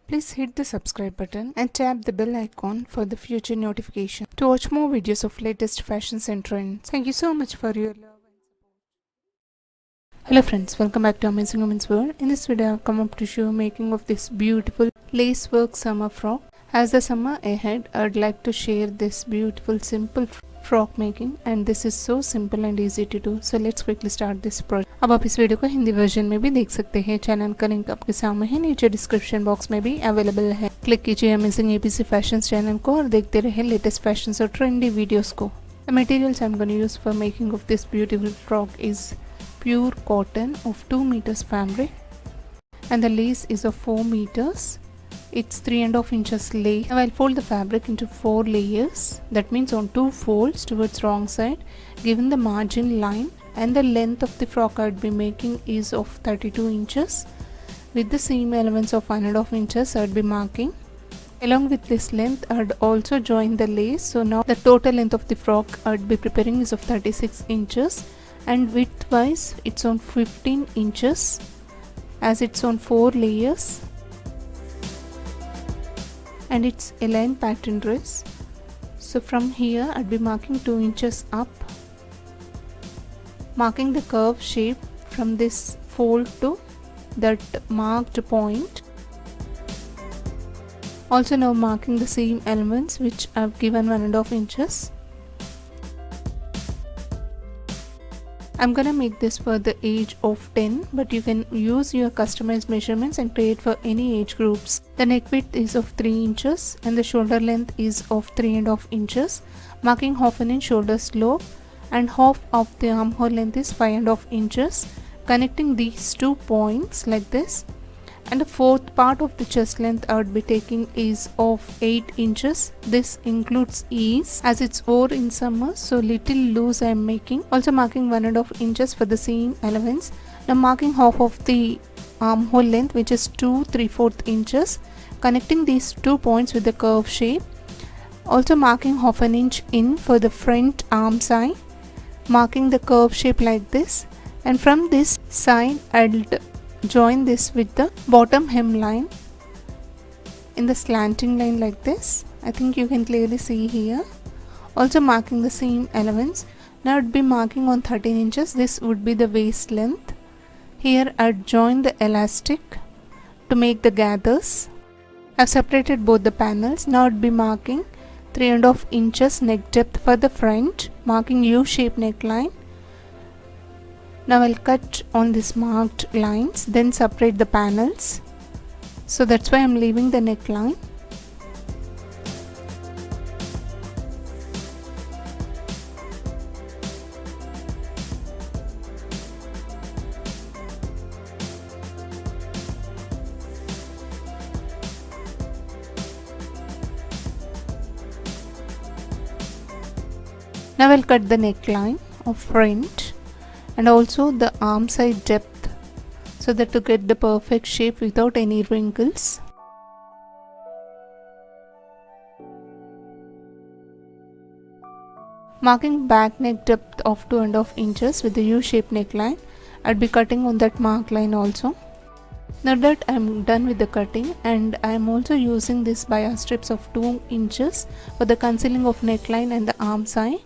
Please hit the subscribe button and tap the bell icon for the future notification to watch more videos of latest fashions and trends. Thank you so much for your love and support. Hello friends, welcome back to Amazing Women's World. In this video I have come up to show making of this beautiful lace work summer frock. As the summer ahead, I would like to share this beautiful simple frock making and this is so simple and easy to do. So let's quickly start this project. अब आप इस video को Hindi version में भी देख सकते हैं. Channel का लिंक आपके सामने है, नीचे डिस्क्रिप्शन बॉक्स में भी अवेलेबल है. क्लिक कीजिए अमेजिंग एपीसी फैशन चैनल को और देखते रहे लेटेस्ट फैशन और ट्रेंडी वीडियोस को. The materials I am going to use for making of this beautiful frock is pure cotton of 2 meters fabric and the lace is of 4 meters. It's 3.5 inches lace. Now I'll fold the fabric into 4 layers. That means on 2 folds towards wrong side, given the margin line, and the length of the frock I'd be making is of 32 inches. With the seam allowance of 1.5 inches I'd be marking. Along with this length I'd also join the lace. So now the total length of the frock I'd be preparing is of 36 inches and width wise it's on 15 inches as it's on 4 layers. And it's a line pattern dress. So from here I'd be marking 2 inches up, marking the curve shape from this fold to that marked point. Also now marking the seam elements which I've given 1.5 inches. I'm gonna make this for the age of 10, but you can use your customized measurements and create for any age groups. The neck width is of 3 inches and the shoulder length is of 3.5 inches, marking 1/2 inch shoulder slope and half of the armhole length is 5.5 inches, connecting these 2 points like this. And the fourth part of the chest length I would be taking is of 8 inches. This includes ease as it's over in summer, so little loose I am making. Also marking 1.5 inches for the seam allowance. Now marking half of the armhole length which is 2 3/4 inches, connecting these 2 points with the curve shape. Also marking 1/2 inch in for the front arm side, marking the curve shape like this, and from this side I'll join this with the bottom hemline in the slanting line like this. I think you can clearly see here. Also marking the seam allowance. Now I'd be marking on 13 inches. This would be the waist length. Here I'd join the elastic to make the gathers. I've separated both the panels. Now I'd be marking 3.5 inches neck depth for the front, marking U-shaped neckline. Now I'll cut on these marked lines, then separate the panels. So that's why I'm leaving the neckline. Now I'll cut the neckline of front and also the arm side depth so that to get the perfect shape without any wrinkles. Marking back neck depth of 2.5 inches with the U-shaped neckline, I'd be cutting on that mark line also. Now that I'm done with the cutting, and I'm also using this bias strips of 2 inches for the concealing of neckline and the arm side.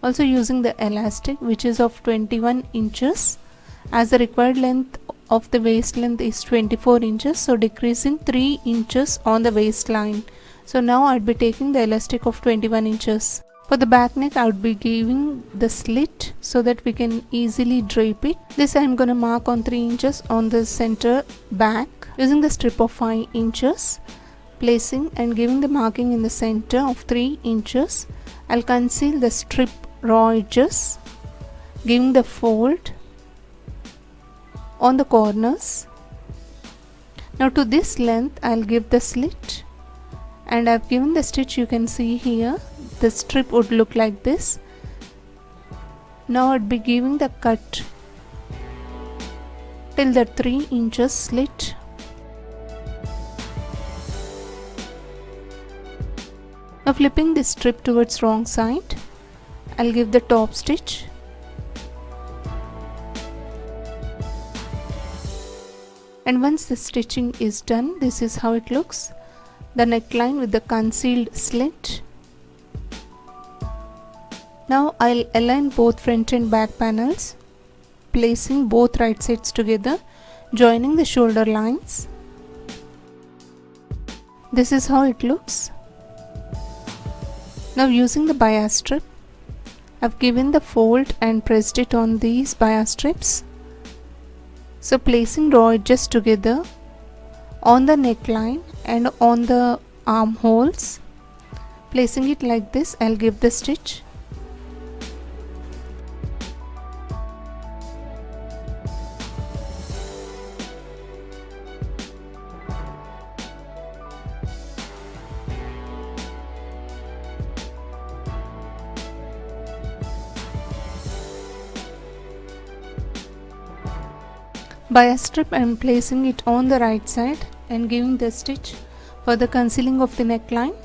Also using the elastic which is of 21 inches as the required length of the waist length is 24 inches, so decreasing 3 inches on the waistline. So now I'd be taking the elastic of 21 inches. For the back neck I would be giving the slit so that we can easily drape it. This I'm gonna mark on 3 inches on the center back using the strip of 5 inches, placing and giving the marking in the center of 3 inches. I'll conceal the strip raw edges, giving the fold on the corners. Now to this length I'll give the slit, and I've given the stitch. You can see here the strip would look like this. Now I'd be giving the cut till the 3 inches slit. Now flipping this strip towards wrong side, I'll give the top stitch. And once the stitching is done, this is how it looks. The neckline with the concealed slit. Now I'll align both front and back panels, placing both right sides together, joining the shoulder lines. This is how it looks. Now using the bias strip, I've given the fold and pressed it on these bias strips. So placing raw edges together on the neckline and on the armholes, placing it like this, I'll give the stitch. Bias strip, I am placing it on the right side and giving the stitch for the concealing of the neckline.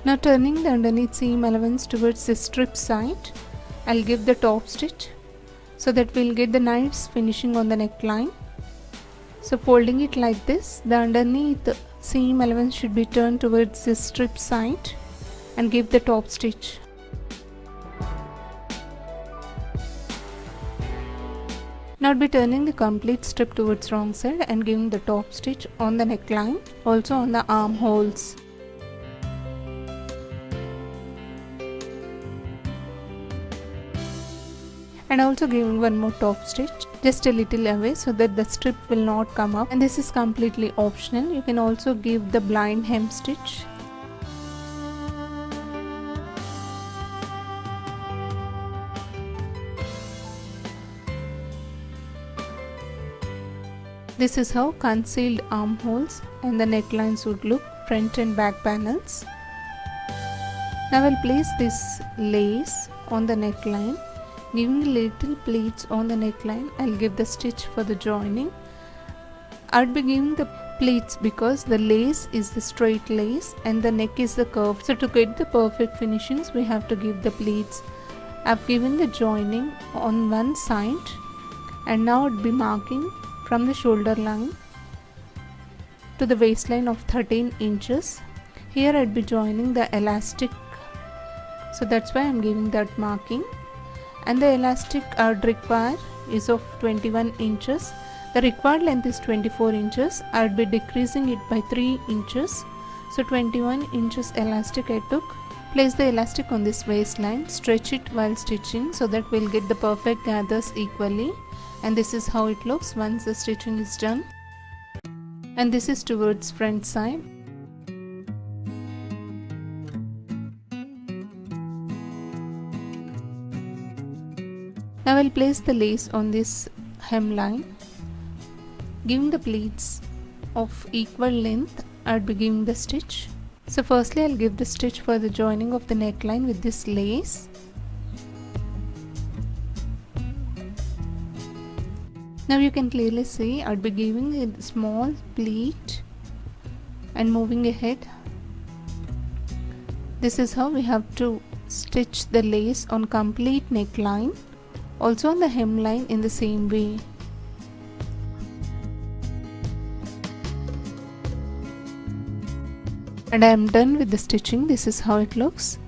Now turning the underneath seam allowance towards the strip side, I'll give the top stitch so that we'll get the nice finishing on the neckline. So folding it like this, the underneath seam allowance should be turned towards the strip side and give the top stitch. Now I'll be turning the complete strip towards wrong side and giving the top stitch on the neckline, also on the armholes. And also giving one more top stitch just a little away so that the strip will not come up, and this is completely optional. You can also give the blind hem stitch. This is how concealed armholes and the necklines would look, front and back panels. Now I'll place this lace on the neckline. Giving little pleats on the neckline, I'll give the stitch for the joining. I'd be giving the pleats because the lace is the straight lace and the neck is the curve. So to get the perfect finishings, we have to give the pleats. I've given the joining on one side, and now I'd be marking from the shoulder line to the waistline of 13 inches. Here I'd be joining the elastic, so that's why I'm giving that marking. And the elastic I'd require is of 21 inches. The required length is 24 inches. I'd be decreasing it by 3 inches. So 21 inches elastic I took. Place the elastic on this waistline, stretch it while stitching so that we'll get the perfect gathers equally. And this is how it looks once the stitching is done. And this is towards front side. Now I'll place the lace on this hemline, giving the pleats of equal length. I'll be giving the stitch. So firstly I'll give the stitch for the joining of the neckline with this lace. Now you can clearly see I'll be giving a small pleat and moving ahead. This is how we have to stitch the lace on complete neckline. Also on the hemline in the same way. And I am done with the stitching. This is how it looks.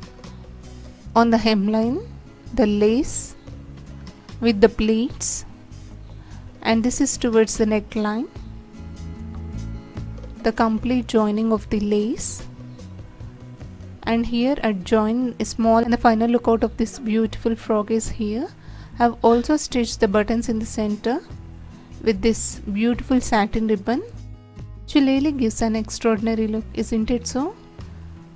On the hemline, the lace with the pleats, and this is towards the neckline. The complete joining of the lace. And here I join a small, and the final look out of this beautiful frock is here. I've also stitched the buttons in the center with this beautiful satin ribbon, which really gives an extraordinary look, isn't it so?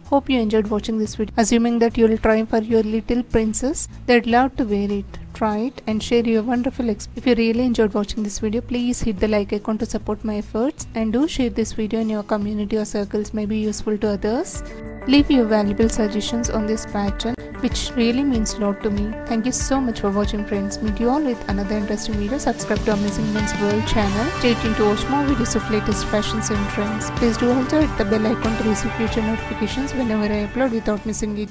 Hope you enjoyed watching this video. Assuming that you'll try for your little princess, they'd love to wear it. try it and share your wonderful experience. If you really enjoyed watching this video, please hit the like icon to support my efforts, and do share this video in your community or circles may be useful to others. Leave your valuable suggestions on this pattern, which really means a lot to me. Thank you so much for watching, friends. Meet you all with another interesting video. Subscribe to Amazing Women's World channel. Stay tuned to watch more videos of latest fashions and trends. Please do also hit the bell icon to receive future notifications whenever I upload without missing it.